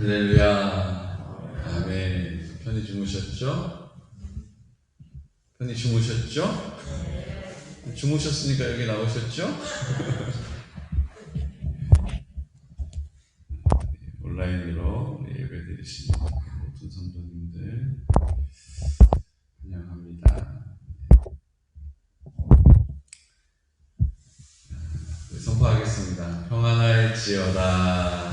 할렐루야. 아멘. 편히 주무셨죠? 편히 주무셨죠? 주무셨으니까 여기 나오셨죠? 온라인으로 예배 드리시는 모든 성도님들 환영합니다. 선포하겠습니다. 평안할지어다.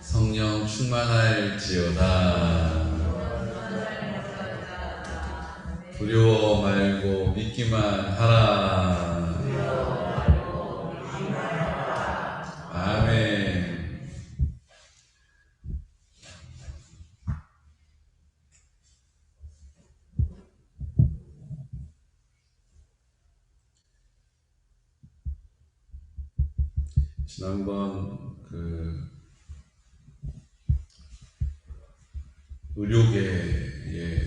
성령 충만할지어다. 두려워 말고 믿기만 하라. 아멘. 지난번 의료계의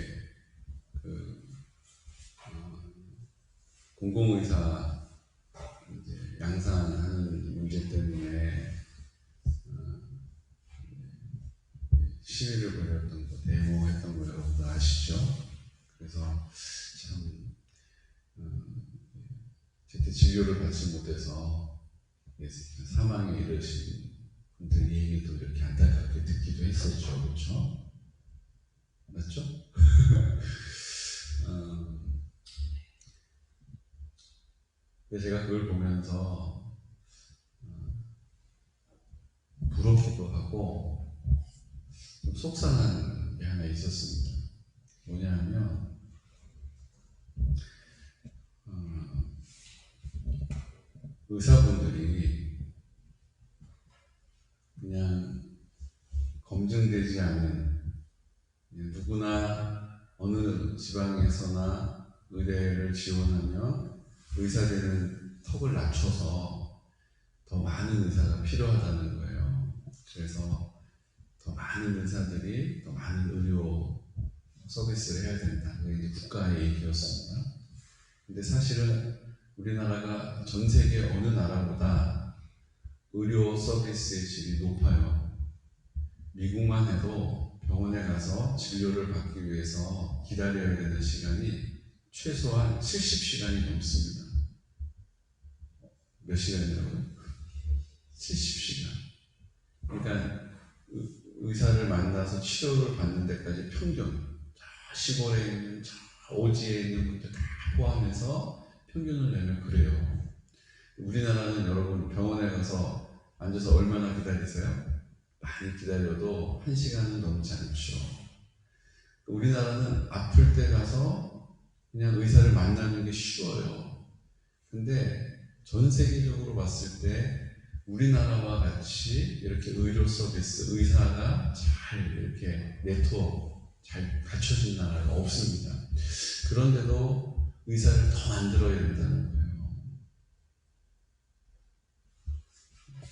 공공의사 양산하는 문제 때문에 시위를 벌였던 거, 데모했던 거 여러분들 아시죠? 그래서 참 제때 진료를 받지 못해서 사망에 이르신 분들 얘기도 이렇게 안타깝게 듣기도 했었죠, 그렇죠? 맞죠? 제가 그걸 보면서 부럽기도 하고 좀 속상한 게 하나 있었습니다. 뭐냐면 의사분들이 그냥 검증되지 않은 누구나 어느 지방에서나 의대를 지원하면 의사들은 턱을 낮춰서 더 많은 의사가 필요하다는 거예요. 그래서 더 많은 의사들이 더 많은 의료 서비스를 해야 된다. 그게 이제 국가의 얘기였습니다. 근데 사실은 우리나라가 전 세계 어느 나라보다 의료 서비스의 질이 높아요. 미국만 해도 병원에 가서 진료를 받기 위해서 기다려야 되는 시간이 최소한 70시간이 넘습니다. 몇 시간이라고요? 70시간. 그러니까 의사를 만나서 치료를 받는 데까지 평균 시골에 있는 오지에 있는 분들 다 포함해서 평균을 내면 그래요. 우리나라는 여러분 병원에 가서 앉아서 얼마나 기다리세요? 많이 기다려도 1시간은 넘지 않죠. 우리나라는 아플 때 가서 그냥 의사를 만나는 게 쉬워요. 근데 전 세계적으로 봤을 때 우리나라와 같이 이렇게 의료 서비스, 의사가 잘 이렇게 네트워크 잘 갖춰진 나라가 없습니다. 그런데도 의사를 더 만들어야 된다는 거예요.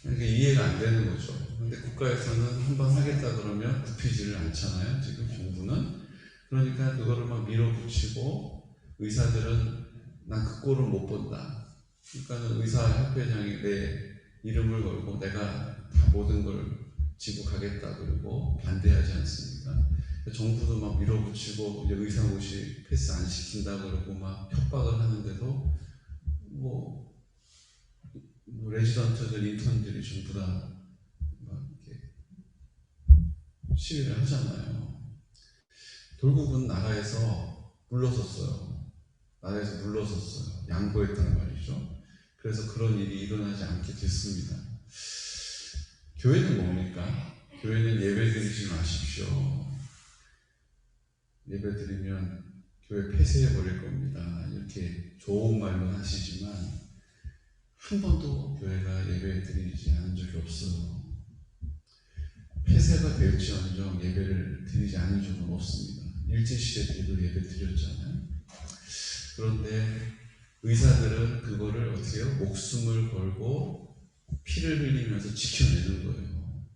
그러니까 이해가 안 되는 거죠. 근데 국가에서는 한번 하겠다 그러면 굽히지를 않잖아요. 지금 정부는. 그러니까 그거를 막 밀어붙이고 의사들은 난 그 꼴을 못 본다. 그러니까 의사협회장이 내 이름을 걸고 내가 다 모든 걸 지고 가겠다 그러고 반대하지 않습니까? 정부도 막 밀어붙이고 이제 의사 옷이 패스 안 시킨다 그러고 막 협박을 하는데도 뭐 레지던트들, 인턴들이 전부 다 막 이렇게 시위를 하잖아요. 결국은 나라에서 물러섰어요. 양보했단 말이죠. 그래서 그런 일이 일어나지 않게 됐습니다. 교회는 뭡니까? 교회는 예배 드리지 마십시오. 예배 드리면 교회 폐쇄해 버릴 겁니다. 이렇게 좋은 말만 하시지만 한 번도 교회가 예배 드리지 않은 적이 없어요. 폐쇄가 될지언정 예배를 드리지 않은 적은 없습니다. 일제시대 때도 예배 드렸잖아요. 그런데 의사들은 그거를 어떻게 해요? 목숨을 걸고 피를 흘리면서 지켜내는 거예요.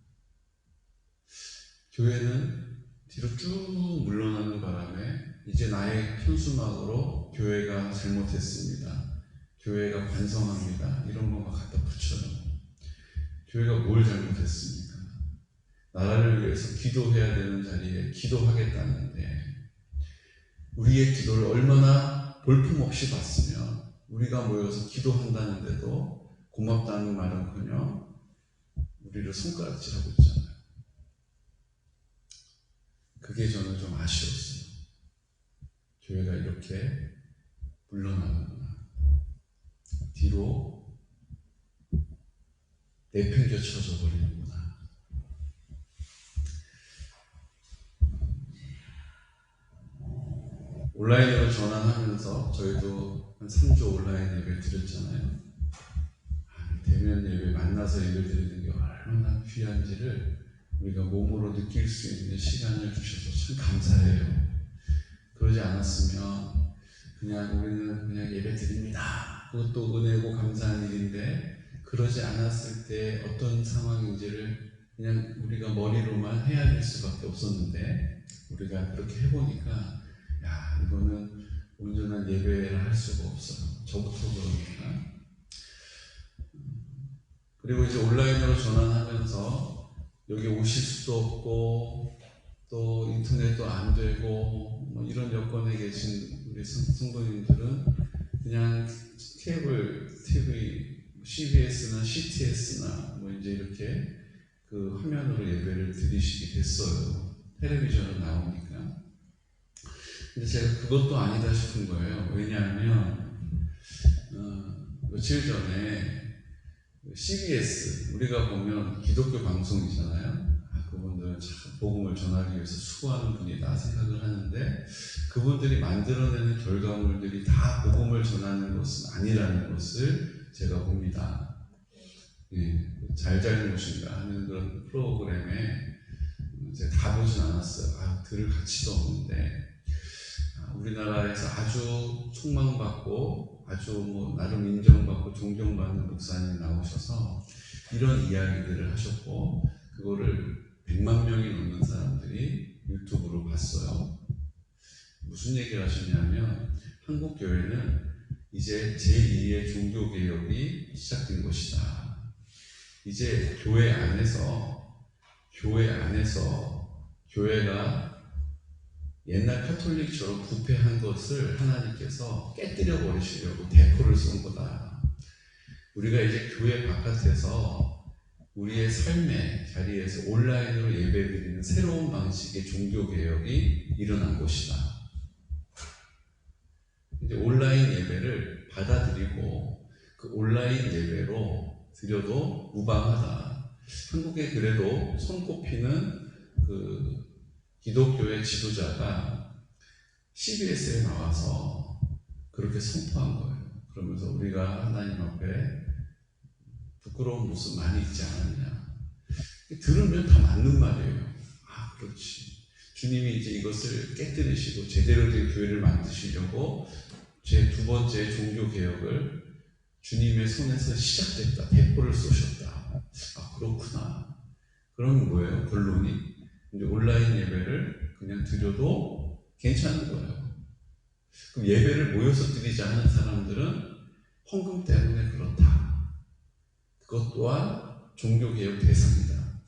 교회는 뒤로 쭉 물러나는 바람에 이제 나의 현수막으로 교회가 잘못했습니다. 교회가 반성합니다. 이런 것만 갖다 붙여요. 교회가 뭘 잘못했습니까? 나라를 위해서 기도해야 되는 자리에 기도하겠다는데 우리의 기도를 얼마나 볼품없이 봤으면 우리가 모여서 기도한다는데도 고맙다는 말은커녕 우리를 손가락질하고 있잖아요. 그게 저는 좀 아쉬웠어요. 교회가 이렇게 물러나는구나. 뒤로 내팽겨쳐져 버리는구나. 온라인으로 전환하면서 저희도 한 3주 온라인 예배 드렸잖아요. 대면 예배 만나서 예배 드리는 게 얼마나 귀한지를 우리가 몸으로 느낄 수 있는 시간을 주셔서 참 감사해요. 그러지 않았으면 그냥 우리는 그냥 예배 드립니다. 그것도 은혜고 감사한 일인데 그러지 않았을 때 어떤 상황인지를 그냥 우리가 머리로만 헤아릴 수밖에 없었는데 우리가 그렇게 해보니까 야, 이거는 온전한 예배를 할 수가 없어요. 저부터 그러니까. 그리고 이제 온라인으로 전환하면서 여기 오실 수도 없고 또 인터넷도 안 되고 뭐 이런 여건에 계신 우리 성도님들은 그냥 케이블 TV, CBS나 CTS나 뭐 이제 이렇게 그 화면으로 예배를 드리시게 됐어요. 텔레비전으로 나오니까. 근데 제가 그것도 아니다 싶은 거예요. 왜냐하면 며칠 전에 CBS 우리가 보면 기독교 방송이잖아요. 그분들은 참 복음을 전하기 위해서 수고하는 분이다 생각을 하는데 그분들이 만들어내는 결과물들이 다 복음을 전하는 것은 아니라는 것을 제가 봅니다. 예, 잘잘못인가 하는 그런 프로그램에 제가 다 보진 않았어요. 들을 가치도 없는데 우리나라에서 아주 촉망받고 아주 뭐 나름 인정받고 존경받는 목사님이 나오셔서 이런 이야기들을 하셨고 그거를 100만 명이 넘는 사람들이 유튜브로 봤어요. 무슨 얘기를 하셨냐면 한국 교회는 이제 제2의 종교개혁이 시작된 것이다. 이제 교회 안에서 교회가 옛날 카톨릭처럼 부패한 것을 하나님께서 깨뜨려 버리시려고 대포를 쏜 거다. 우리가 이제 교회 바깥에서 우리의 삶의 자리에서 온라인으로 예배드리는 새로운 방식의 종교개혁이 일어난 것이다. 이제 온라인 예배를 받아들이고 그 온라인 예배로 드려도 무방하다. 한국에 그래도 손꼽히는 그 기독교의 지도자가 CBS에 나와서 그렇게 선포한 거예요. 그러면서 우리가 하나님 앞에 부끄러운 모습 많이 있지 않았냐. 들으면 다 맞는 말이에요. 그렇지. 주님이 이제 이것을 깨뜨리시고 제대로 된 교회를 만드시려고 제 두 번째 종교개혁을 주님의 손에서 시작됐다. 대포를 쏘셨다. 그렇구나. 그럼 뭐예요? 결론이? 이제 온라인 예배를 그냥 드려도 괜찮은 거예요. 그럼 예배를 모여서 드리지 않은 사람들은 헌금 때문에 그렇다. 그것 또한 종교개혁 대상이다.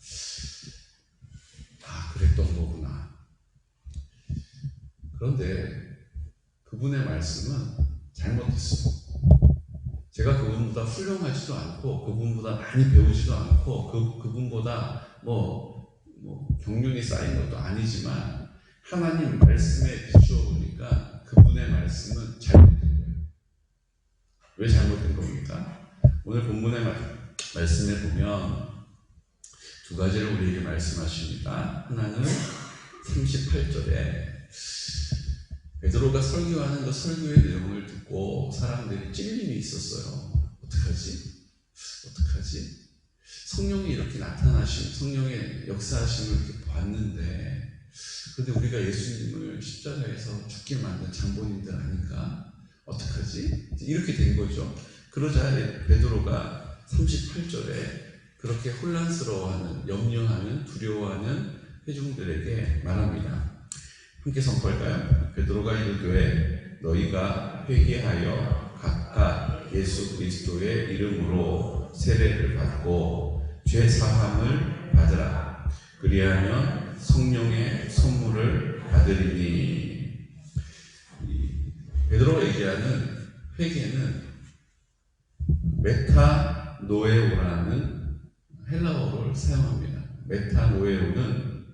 그랬던 거구나. 그런데 그분의 말씀은 잘못했어요. 제가 그분보다 훌륭하지도 않고 그분보다 많이 배우지도 않고 그분보다 경륜이 쌓인 것도 아니지만 하나님 말씀에 비추어 보니까 그분의 말씀은 잘못된 거예요. 왜 잘못된 겁니까? 오늘 본문의 말씀에 보면 두 가지를 우리에게 말씀하십니다. 하나는 38절에 베드로가 설교하는 그 설교의 내용을 듣고 사람들이 찔림이 있었어요. 어떡하지? 성령이 이렇게 나타나신, 성령의 역사하심을 이렇게 봤는데, 그런데 우리가 예수님을 십자가에서 죽게 만든 장본인들 아닌가? 어떡하지? 이렇게 된 거죠. 그러자 베드로가 38절에 그렇게 혼란스러워하는, 염려하는, 두려워하는 회중들에게 말합니다. 함께 선포할까요? 베드로가 이르되 너희가 회개하여 각각 예수 그리스도의 이름으로 세례를 받고 죄 사함을 받으라. 그리하면 성령의 선물을 받으리니. 베드로가 얘기하는 회개는 메타노에오라는 헬라어를 사용합니다. 메타노에오는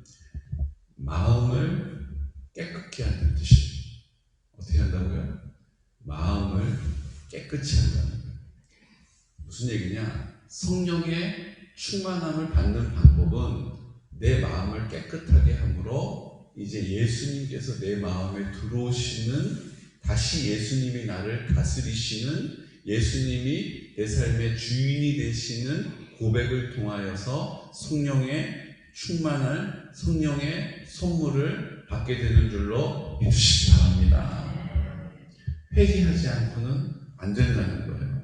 마음을 깨끗게 하는 뜻이에요. 어떻게 한다고요? 마음을 깨끗이 한다는 거예요. 무슨 얘기냐? 성령의 충만함을 받는 방법은 내 마음을 깨끗하게 함으로 이제 예수님께서 내 마음에 들어오시는, 다시 예수님이 나를 다스리시는, 예수님이 내 삶의 주인이 되시는 고백을 통하여서 성령의 충만한 성령의 선물을 받게 되는 줄로 믿으시기 바랍니다. 회개하지 않고는 안 된다는 거예요.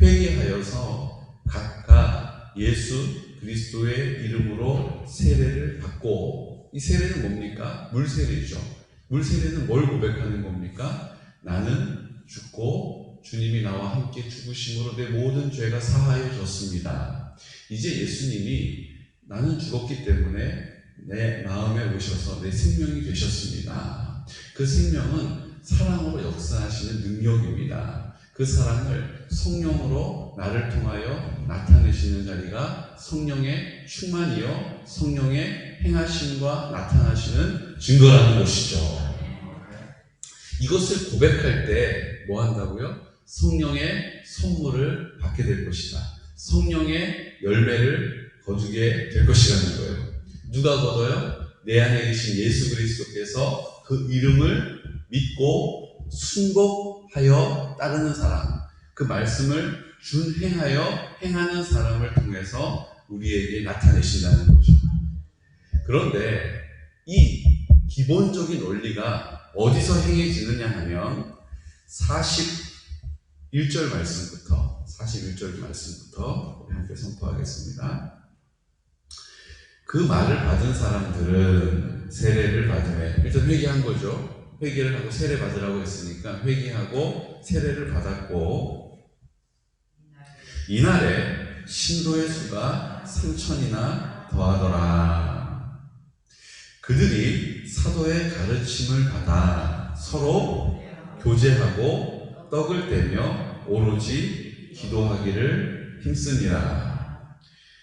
회개하여서 각각 예수 그리스도의 이름으로 세례를 받고, 이 세례는 뭡니까? 물세례죠. 물세례는 뭘 고백하는 겁니까? 나는 죽고 주님이 나와 함께 죽으심으로 내 모든 죄가 사하여졌습니다. 이제 예수님이 나는 죽었기 때문에 내 마음에 오셔서 내 생명이 되셨습니다. 그 생명은 사랑으로 역사하시는 능력입니다. 그 사랑을 성령으로 나를 통하여 나타내시는 자리가 성령의 충만이요 성령의 행하심과 나타나시는 증거라는 것이죠. 이것을 고백할 때 뭐 한다고요? 성령의 선물을 받게 될 것이다. 성령의 열매를 거두게 될 것이라는 거예요. 누가 거둬요? 내 안에 계신 예수 그리스도께서 그 이름을 믿고 순복하여 따르는 사람, 그 말씀을 준행하여 행하는 사람을 통해서 우리에게 나타내신다는 거죠. 그런데 이 기본적인 원리가 어디서 행해지느냐 하면 41절 말씀부터 우리 함께 선포하겠습니다. 그 말을 받은 사람들은 세례를 받으며, 일단 회개한 거죠. 회개를 하고 세례 받으라고 했으니까 회개하고 세례를 받았고, 이날에 신도의 수가 3,000이나 더하더라. 그들이 사도의 가르침을 받아 서로 교제하고 떡을 떼며 오로지 기도하기를 힘쓰니라.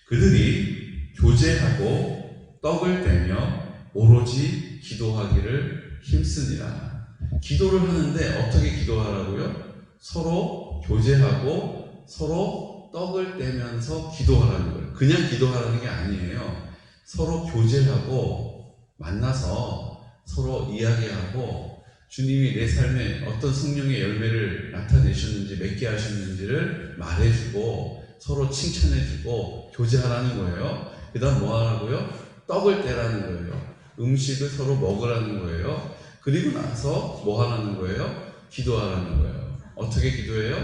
그들이 교제하고 떡을 떼며 오로지 기도하기를 힘쓰니라. 기도를 하는데 어떻게 기도하라고요? 서로 교제하고 서로 떡을 떼면서 기도하라는 거예요. 그냥 기도하라는 게 아니에요. 서로 교제하고 만나서 서로 이야기하고 주님이 내 삶에 어떤 성령의 열매를 나타내셨는지, 맺게 하셨는지를 말해주고 서로 칭찬해주고 교제하라는 거예요. 그 다음 뭐 하라고요? 떡을 떼라는 거예요. 음식을 서로 먹으라는 거예요. 그리고 나서 뭐 하라는 거예요? 기도하라는 거예요. 어떻게 기도해요?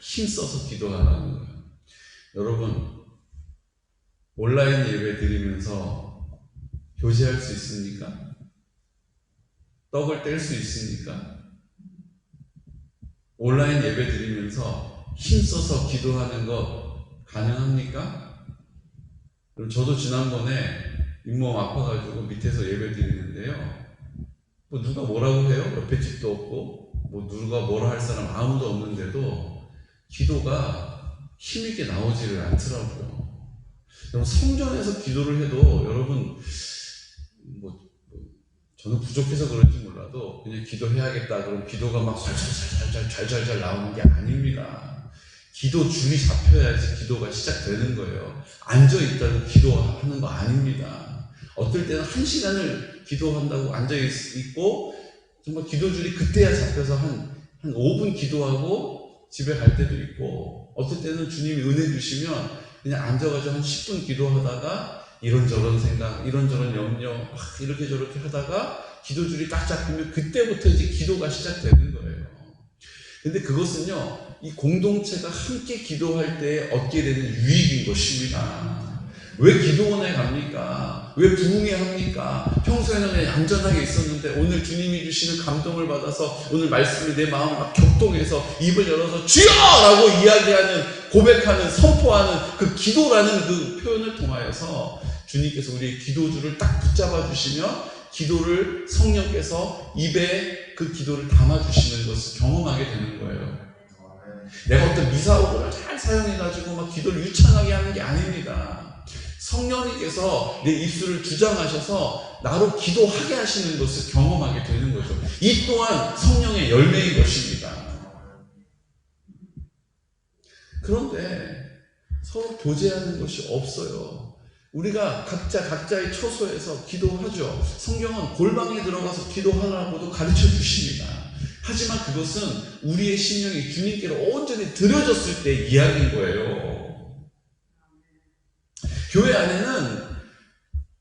힘써서 기도하라는 거예요. 여러분, 온라인 예배 드리면서 교제할 수 있습니까? 떡을 뗄 수 있습니까? 온라인 예배 드리면서 힘써서 기도하는 거 가능합니까? 그럼 저도 지난번에 잇몸 아파가지고 밑에서 예배 드리는데요. 뭐 누가 뭐라고 해요? 옆에 집도 없고 뭐 누가 뭐라 할 사람 아무도 없는데도 기도가 힘있게 나오지를 않더라고요. 여러분, 성전에서 기도를 해도 여러분 저는 부족해서 그런지 몰라도 그냥 기도해야겠다 그럼 기도가 막 잘 나오는 게 아닙니다. 기도 줄이 잡혀야지 기도가 시작되는 거예요. 앉아있다고 기도하는 거 아닙니다. 어떨 때는 1시간을 기도한다고 앉아있고 정말 기도줄이 그때야 잡혀서 한 5분 기도하고 집에 갈 때도 있고, 어떨 때는 주님이 은혜 주시면 그냥 앉아가지고 한 10분 기도하다가 이런저런 생각, 이런저런 염려, 이렇게 저렇게 하다가 기도줄이 딱 잡히면 그때부터 이제 기도가 시작되는 거예요. 근데 그것은요, 이 공동체가 함께 기도할 때 얻게 되는 유익인 것입니다. 왜 기도원에 갑니까? 왜 부흥회 합니까? 평소에는 그냥 얌전하게 있었는데 오늘 주님이 주시는 감동을 받아서 오늘 말씀이 내 마음을 막 격동해서 입을 열어서 주여! 라고 이야기하는, 고백하는, 선포하는 그 기도라는 그 표현을 통하여서 주님께서 우리의 기도줄을 딱 붙잡아 주시면 기도를 성령께서 입에 그 기도를 담아주시는 것을 경험하게 되는 거예요. 내가 어떤 미사오를 잘 사용해가지고 막 기도를 유창하게 하는 게 아닙니다. 성령님께서 내 입술을 주장하셔서 나로 기도하게 하시는 것을 경험하게 되는 거죠. 이 또한 성령의 열매인 것입니다. 그런데 서로 교제하는 것이 없어요. 우리가 각자의 처소에서 기도하죠. 성경은 골방에 들어가서 기도하라고도 가르쳐 주십니다. 하지만 그것은 우리의 심령이 주님께로 온전히 드려졌을 때 이야기인 거예요. 교회 안에는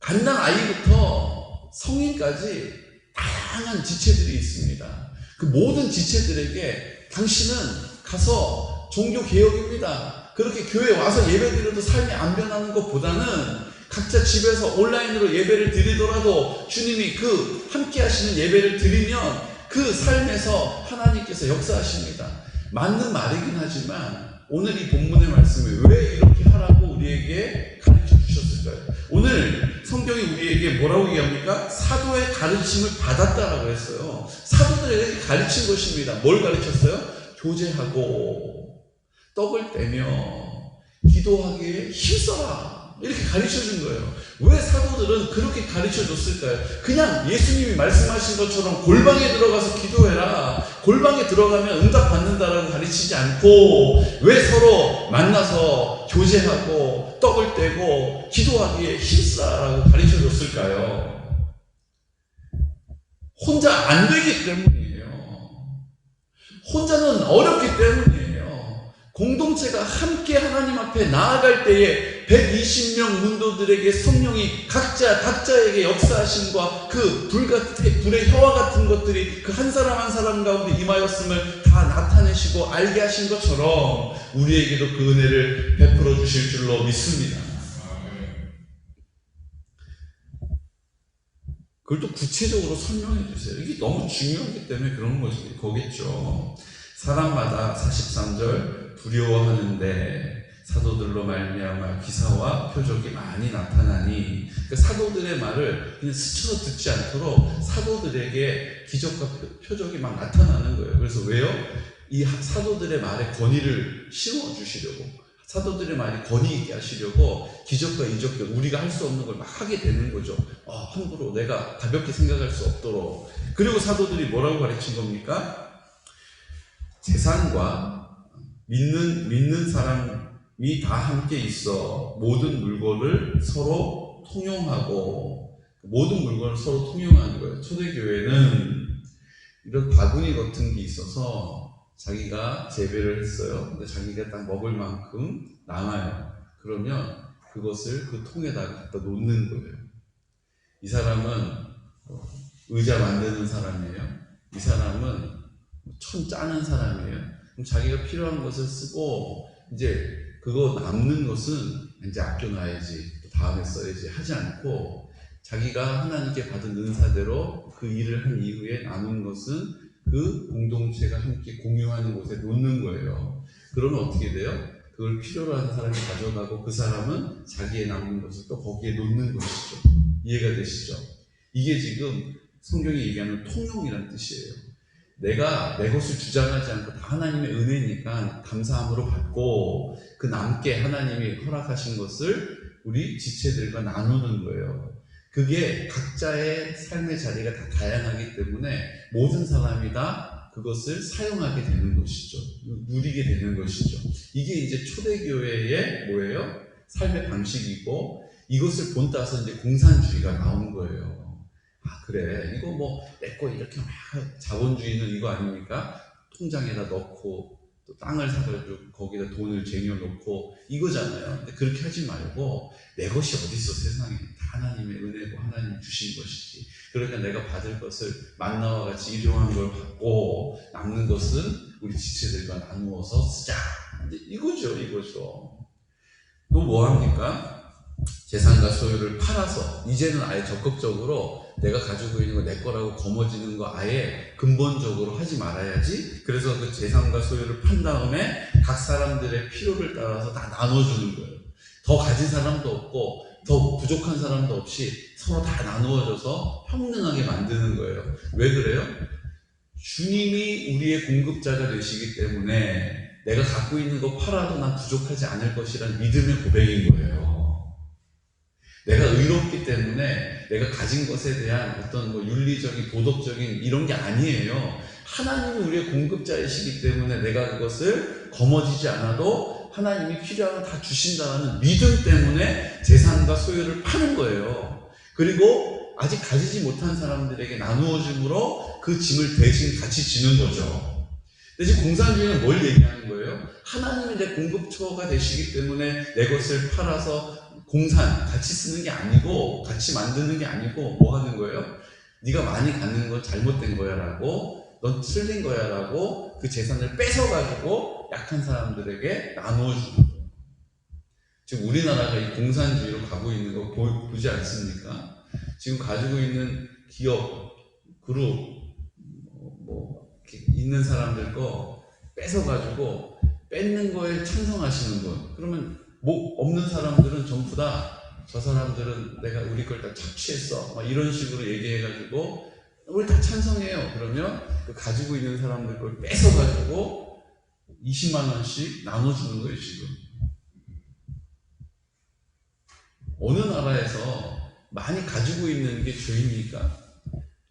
갓난 아이부터 성인까지 다양한 지체들이 있습니다. 그 모든 지체들에게 당신은 가서 종교개혁입니다. 그렇게 교회에 와서 예배드려도 삶이 안 변하는 것보다는 각자 집에서 온라인으로 예배를 드리더라도 주님이 그 함께 하시는 예배를 드리면 그 삶에서 하나님께서 역사하십니다. 맞는 말이긴 하지만 오늘 이 본문의 말씀을 왜 이렇게 하라고 우리에게 가르쳐 주셨을까요? 오늘 성경이 우리에게 뭐라고 얘기합니까? 사도의 가르침을 받았다라고 했어요. 사도들에게 가르친 것입니다. 뭘 가르쳤어요? 교제하고 떡을 떼며 기도하기에 힘써라. 이렇게 가르쳐준 거예요. 왜 사도들은 그렇게 가르쳐줬을까요? 그냥 예수님이 말씀하신 것처럼 골방에 들어가서 기도해라, 골방에 들어가면 응답받는다라고 가르치지 않고 왜 서로 만나서 교제하고 떡을 떼고 기도하기에 힘쓰라라고 가르쳐줬을까요? 혼자 안 되기 때문이에요. 혼자는 어렵기 때문이에요. 공동체가 함께 하나님 앞에 나아갈 때에 120명 문도들에게 성령이 각자에게 역사하심과 그 불의 혀와 같은 것들이 그 한 사람 한 사람 가운데 임하였음을 다 나타내시고 알게 하신 것처럼 우리에게도 그 은혜를 베풀어 주실 줄로 믿습니다. 그걸 또 구체적으로 설명해 주세요. 이게 너무 중요하기 때문에 그런 거겠죠. 사람마다 43절 두려워하는데 사도들로 말미암아 기사와 표적이 많이 나타나니, 그러니까 사도들의 말을 그냥 스쳐 듣지 않도록 사도들에게 기적과 표적이 막 나타나는 거예요. 그래서 왜요? 이 사도들의 말에 권위를 심어주시려고, 사도들의 말이 권위 있게 하시려고 기적과 이적과 우리가 할 수 없는 걸 막 하게 되는 거죠. 함부로 내가 가볍게 생각할 수 없도록. 그리고 사도들이 뭐라고 가르친 겁니까? 재산과 믿는 사람이 다 함께 있어 모든 물건을 서로 통용하고, 모든 물건을 서로 통용하는 거예요. 초대교회는 이런 바구니 같은 게 있어서 자기가 재배를 했어요. 근데 자기가 딱 먹을 만큼 남아요. 그러면 그것을 그 통에다가 갖다 놓는 거예요. 이 사람은 의자 만드는 사람이에요. 이 사람은 천 짜는 사람이에요. 그럼 자기가 필요한 것을 쓰고 이제 그거 남는 것은 이제 아껴놔야지, 다음에 써야지 하지 않고 자기가 하나님께 받은 은사대로 그 일을 한 이후에 남은 것은 그 공동체가 함께 공유하는 곳에 놓는 거예요. 그러면 어떻게 돼요? 그걸 필요로 하는 사람이 가져가고 그 사람은 자기의 남은 것을 또 거기에 놓는 것이죠. 이해가 되시죠? 이게 지금 성경이 얘기하는 통용이라는 뜻이에요. 내가 내 것을 주장하지 않고 다 하나님의 은혜니까 감사함으로 받고 그 남게 하나님이 허락하신 것을 우리 지체들과 나누는 거예요. 그게 각자의 삶의 자리가 다 다양하기 때문에 모든 사람이 다 그것을 사용하게 되는 것이죠. 누리게 되는 것이죠. 이게 이제 초대교회의 뭐예요? 삶의 방식이고, 이것을 본따서 이제 공산주의가 나온 거예요. 그래, 이거 뭐 내 거 이렇게 막 자본주의는 이거 아닙니까? 통장에다 넣고 또 땅을 사가지고 거기다 돈을 쟁여놓고 이거잖아요. 근데 그렇게 하지 말고 내 것이 어디 있어, 세상에. 다 하나님의 은혜고 하나님 주신 것이지. 그러니까 내가 받을 것을 만나와 같이 일용한 걸 받고 남는 것은 우리 지체들과 나누어서 쓰자. 이거죠. 또 뭐 합니까? 재산과 소유를 팔아서 이제는 아예 적극적으로 내가 가지고 있는 거 내 거라고 거머쥐는 거 아예 근본적으로 하지 말아야지. 그래서 그 재산과 소유를 판 다음에 각 사람들의 필요를 따라서 다 나눠주는 거예요. 더 가진 사람도 없고 더 부족한 사람도 없이 서로 다 나누어져서 평등하게 만드는 거예요. 왜 그래요? 주님이 우리의 공급자가 되시기 때문에 내가 갖고 있는 거 팔아도 난 부족하지 않을 것이란 믿음의 고백인 거예요. 내가 의롭기 때문에 내가 가진 것에 대한 어떤 윤리적인 도덕적인 이런 게 아니에요. 하나님이 우리의 공급자이시기 때문에 내가 그것을 거머쥐지 않아도 하나님이 필요한 걸 다 주신다는 믿음 때문에 재산과 소유를 파는 거예요. 그리고 아직 가지지 못한 사람들에게 나누어줌으로 그 짐을 대신 같이 지는 거죠. 근데 지금 공산주의는 뭘 얘기하는 거예요? 하나님이 내 공급처가 되시기 때문에 내 것을 팔아서 공산, 같이 쓰는 게 아니고 같이 만드는 게 아니고 뭐 하는 거예요? 네가 많이 갖는 건 잘못된 거야 라고, 넌 틀린 거야 라고 그 재산을 뺏어가지고 약한 사람들에게 나누어주는 거예요. 지금 우리나라가 이 공산주의로 가고 있는 거 보지 않습니까? 지금 가지고 있는 기업, 그룹, 있는 사람들 거 뺏어가지고 뺏는 거에 찬성하시는 분. 그러면 없는 사람들은 전부 다 저 사람들은 내가 우리 걸 다 착취했어. 막 이런 식으로 얘기해가지고 우리 다 찬성해요. 그러면 그 가지고 있는 사람들 걸 뺏어가지고 20만 원씩 나눠주는 거예요, 지금. 어느 나라에서 많이 가지고 있는 게 죄입니까?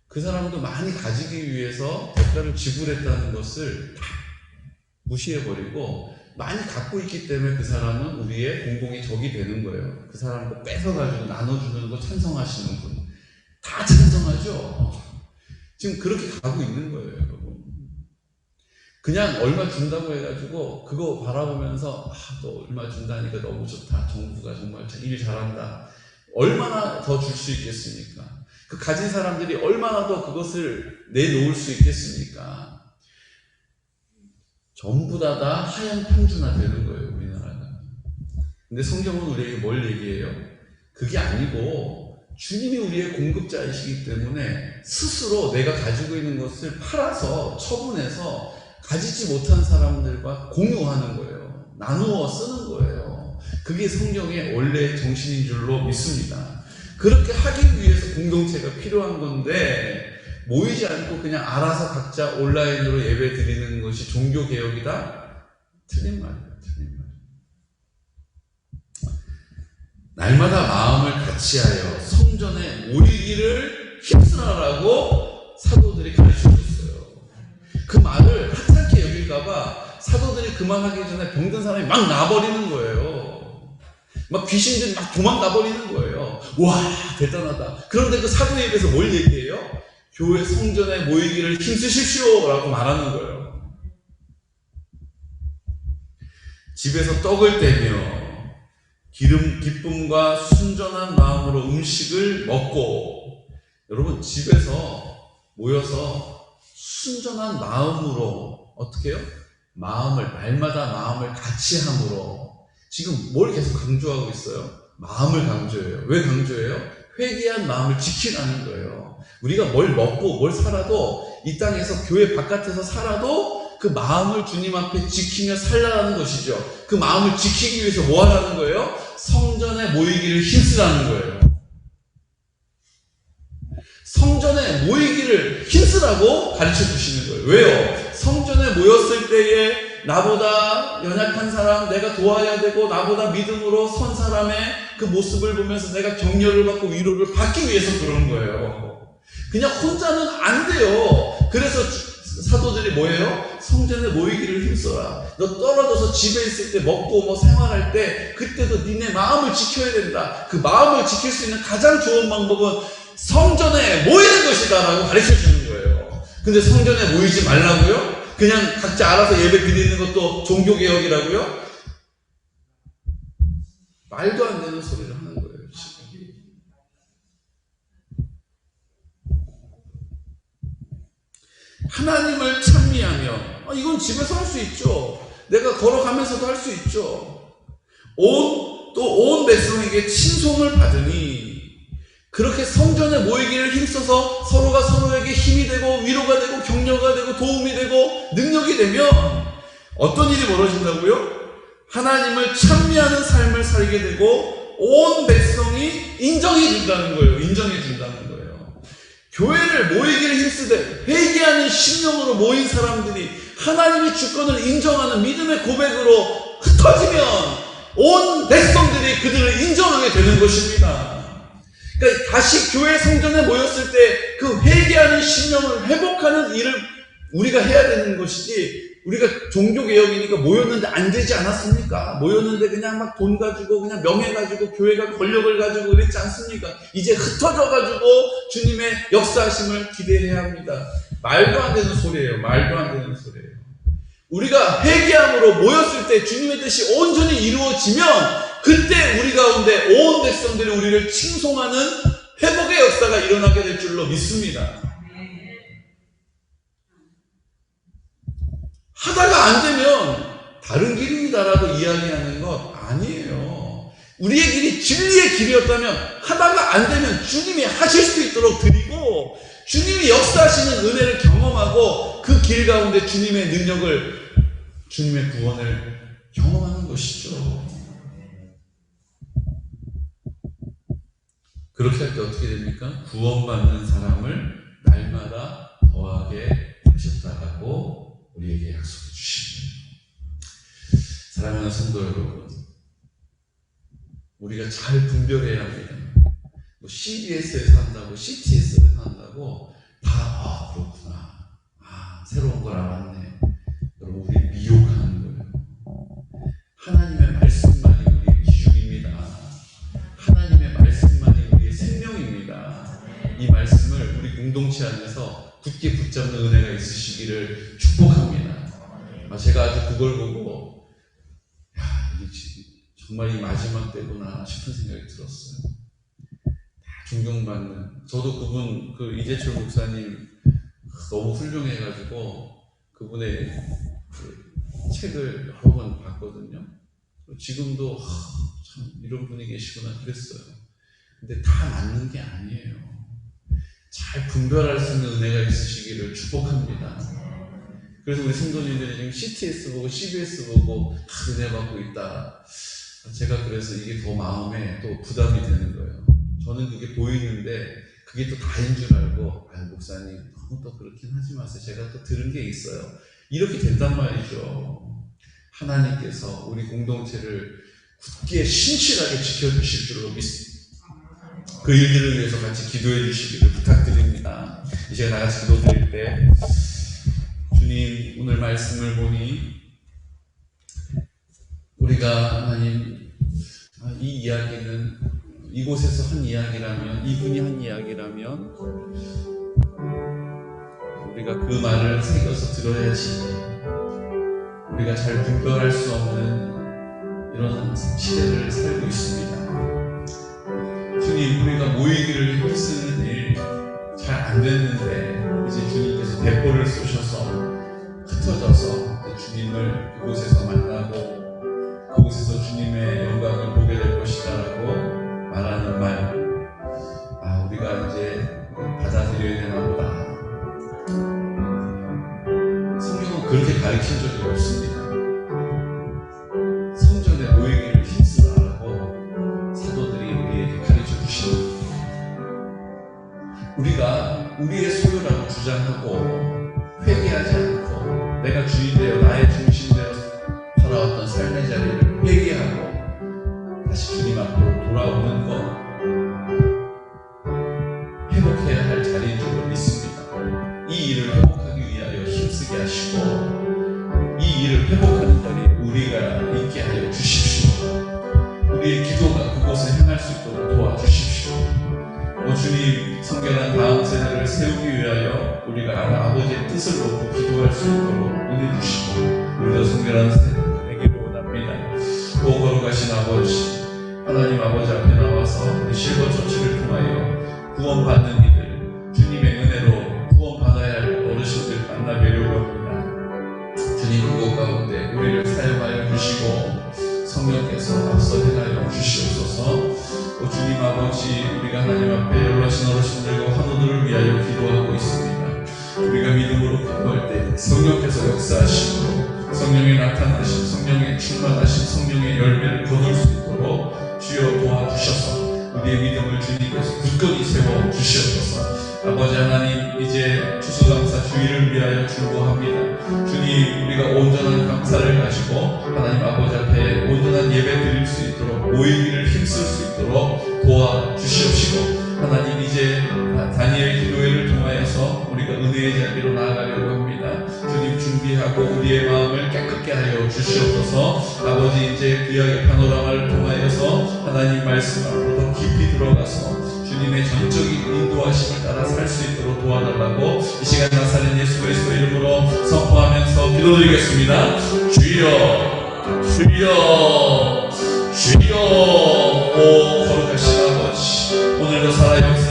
그 사람도 많이 가지기 위해서 대가를 지불했다는 것을 다 무시해버리고 많이 갖고 있기 때문에 그 사람은 우리의 공공의 적이 되는 거예요. 그 사람 거 뺏어가지고 나눠주는 거 찬성하시는 분. 다 찬성하죠. 지금 그렇게 가고 있는 거예요, 여러분. 그냥 얼마 준다고 해가지고 그거 바라보면서 너 얼마 준다니까 너무 좋다. 정부가 정말 일 잘한다. 얼마나 더 줄 수 있겠습니까? 그 가진 사람들이 얼마나 더 그것을 내놓을 수 있겠습니까? 전부 다 하향 평준화 되는 거예요, 우리나라가. 근데 성경은 우리에게 뭘 얘기해요? 그게 아니고 주님이 우리의 공급자이시기 때문에 스스로 내가 가지고 있는 것을 팔아서 처분해서 가지지 못한 사람들과 공유하는 거예요. 나누어 쓰는 거예요. 그게 성경의 원래 정신인 줄로 믿습니다. 그렇게 하기 위해서 공동체가 필요한 건데 모이지 않고 그냥 알아서 각자 온라인으로 예배 드리는 것이 종교개혁이다? 틀린 말이에요. 틀린 말. 날마다 마음을 같이하여 성전에 모이기를 힘쓰라라고 사도들이 가르쳐줬어요. 그 말을 하찮게 여길까봐 사도들이 그 말 하기 전에 병든 사람이 막 나버리는 거예요. 막 귀신들이 막 도망가버리는 거예요. 와, 대단하다. 그런데 그 사도에 비해서 뭘 얘기해요? 교회 성전에 모이기를 힘쓰십시오 라고 말하는 거예요. 집에서 떡을 떼며 기쁨과 순전한 마음으로 음식을 먹고, 여러분 집에서 모여서 순전한 마음으로 어떻게 해요? 날마다 마음을 같이 함으로. 지금 뭘 계속 강조하고 있어요? 마음을 강조해요. 왜 강조해요? 회개한 마음을 지키라는 거예요. 우리가 뭘 먹고 뭘 살아도 이 땅에서 교회 바깥에서 살아도 그 마음을 주님 앞에 지키며 살라는 것이죠. 그 마음을 지키기 위해서 뭐 하라는 거예요? 성전에 모이기를 힘쓰라는 거예요. 성전에 모이기를 힘쓰라고 가르쳐 주시는 거예요. 왜요? 성전에 모였을 때에 나보다 연약한 사람, 내가 도와야 되고 나보다 믿음으로 선 사람의 그 모습을 보면서 내가 격려를 받고 위로를 받기 위해서 그런 거예요. 그냥 혼자는 안 돼요. 그래서 사도들이 뭐예요? 성전에 모이기를 힘써라. 너 떨어져서 집에 있을 때 먹고 생활할 때 그때도 니네 마음을 지켜야 된다. 그 마음을 지킬 수 있는 가장 좋은 방법은 성전에 모이는 것이다 라고 가르쳐 주는 거예요. 근데 성전에 모이지 말라고요? 그냥 각자 알아서 예배 드리는 것도 종교개혁이라고요? 말도 안 되는 소리를 하는 거예요, 지금. 하나님을 찬미하며, 이건 집에서 할 수 있죠. 내가 걸어가면서도 할 수 있죠. 온 백성에게 친송을 받으니, 그렇게 성전에 모이기를 힘써서 서로가 서로에게 힘이 되고 위로가 되고 격려가 되고 도움이 되고 능력이 되면 어떤 일이 벌어진다고요? 하나님을 찬미하는 삶을 살게 되고 온 백성이 인정해 준다는 거예요. 인정해 준다는 거예요. 교회를 모이기를 힘쓰되 회개하는 심령으로 모인 사람들이 하나님의 주권을 인정하는 믿음의 고백으로 흩어지면 온 백성들이 그들을 인정하게 되는 것입니다. 그러니까 다시 교회 성전에 모였을 때 그 회개하는 심령을 회복하는 일을 우리가 해야 되는 것이지, 우리가 종교개혁이니까 모였는데 안 되지 않았습니까? 모였는데 그냥 막 돈 가지고 그냥 명예 가지고 교회가 권력을 가지고 그랬지 않습니까? 이제 흩어져 가지고 주님의 역사하심을 기대해야 합니다. 말도 안 되는 소리예요. 말도 안 되는 소리예요. 우리가 회개함으로 모였을 때 주님의 뜻이 온전히 이루어지면 그때 우리 가운데 온 백성들이 우리를 칭송하는 회복의 역사가 일어나게 될 줄로 믿습니다. 하다가 안 되면 다른 길입니다라고 이야기하는 것 아니에요. 우리의 길이 진리의 길이었다면 하다가 안 되면 주님이 하실 수 있도록 드리고, 주님이 역사하시는 은혜를 경험하고 그 길 가운데 주님의 능력을, 주님의 구원을 경험하는 것이죠. 그렇게 할 때 어떻게 됩니까? 구원받는 사람을 날마다 더하게 하셨다라고 우리에게 약속해 주십니다. 사랑하는 성도 여러분, 우리가 잘 분별해야 합니다. 뭐 CBS에서 한다고, CTS에서 한다고 다 그렇구나, 새로운 걸 알았네. 여러분, 우리 미혹하는 거예요. 하나님의 말씀만이 우리의 기준입니다. 하나님의 말씀만이 우리의 생명입니다. 이 말씀을 우리 공동체 안에서 굳게 붙잡는 은혜가 있으시기를 축복합니다. 제가 아주 그걸 보고 이게 정말 이 마지막 때구나 싶은 생각이 들었어요. 존경받는, 저도 그분, 이재철 목사님 너무 훌륭해가지고 그분의 책을 여러 번 봤거든요. 지금도 참 이런 분이 계시구나 그랬어요. 근데 다 맞는 게 아니에요. 잘 분별할 수 있는 은혜가 있으시기를 축복합니다. 그래서 우리 성도님들이 지금 CTS 보고 CBS 보고 다 은혜 받고 있다. 제가 그래서 이게 더 마음에 또 부담이 되는 거예요. 저는 그게 보이는데 그게 또 다인 줄 알고, 목사님 너무 또 그렇긴 하지 마세요. 제가 또 들은 게 있어요. 이렇게 된단 말이죠. 하나님께서 우리 공동체를 굳게 신실하게 지켜주실 줄로 믿습니다. 그 일들을 위해서 같이 기도해 주시기를 부탁드립니다. 이 시간 다 같이 기도 드릴 때, 주님, 오늘 말씀을 보니 우리가 하나님, 이 이야기는 이곳에서 한 이야기라면, 이분이 한 이야기라면 우리가 그 말을 새겨서 들어야지. 우리가 잘 분별할 수 없는 이런 시대를 살고 있습니다. 주님, 우리가 모이기를 힘쓰는 일 잘 안 됐는데 이제 주님께서 대포를 쏘셔서 흩어져서 주님을 그곳에서 만나고 그곳에서 주님의 영광을 보게 될 것이다 라고 말하는 말, 우리가 이제 받아들여야 되나 보다. 성경은 그렇게 가르친 적이 없습니다. 성전에 모이기를 힘쓰라고 사도들이 우리에게 가르쳐 주십니다. 우리가 우리의 소유라고 주장하고 회개하지 않고 내가 주인되어 나의 중심되어 살아왔던 삶의 자리를 회개하고 다시 주님 앞으로 돌아오는 것, 회복해야 할 자리인 줄로 믿습니다. 이 일을 회복하기 위하여 힘쓰게 하시고 이 일을 회복하는 자리에 우리가 있게 하여 주십시오. 우리의 기도가 그곳에 향할 수 있도록 도와주십시오. 주님, 성결한 다음 세대를 세우기 위하여 우리가 아버지의 뜻을 놓고 기도할 수 있도록 은혜 주시고 우리도 성결한 세대가 되기를 원합니다. 거룩하신 아버지, 하나님 아버지 앞에 나와서 우리 실버처치를 통하여 구원받는 이들, 주님의 은혜로 구원받아야 할 어르신들 만나 뵈려고 합니다. 주님, 그곳 가운데 우리를 사용하여 주시고 성령께서 앞서 행하여 주시옵소서. 주님 아버지, 우리가 하나님 앞에 연락하신 어르신들과 환우들을 위하여 기도하고 있습니다. 우리가 믿음으로 기도할 때 성령께서 역사하시고 성령이 나타나신, 성령의 충만하신 성령의 열매를 거둘 수 있도록 주여 도와주셔서 우리의 믿음을 주님께서 굳건히 세워주시옵소서. 아버지 하나님, 이제 추수감사 주일을 위하여 출고합니다. 주님, 우리가 온전한 감사를 가지고 하나님 아버지 앞에 온전한 예배 드릴 수 있도록, 모이기를 힘쓸 수 있도록 도와주시옵시고, 하나님, 이제 다니엘 기도회를 통하여서 우리가 은혜의 자리로 나아가려고 합니다. 주님, 준비하고 우리의 마음을 깨끗게 하여 주시옵소서. 아버지, 이제 구약의 파노라마를 통하여서 하나님 말씀 앞으로 더 깊이 들어가서 주님의 전적인 인도하심을 따라 살 수 있도록 도와달라고 이 시간 나사렛 예수 그리스도 이름으로 선포하면서 기도드리겠습니다. 주여, 주여, 주여. 오 거룩하신 아버지, 오늘도 살아있는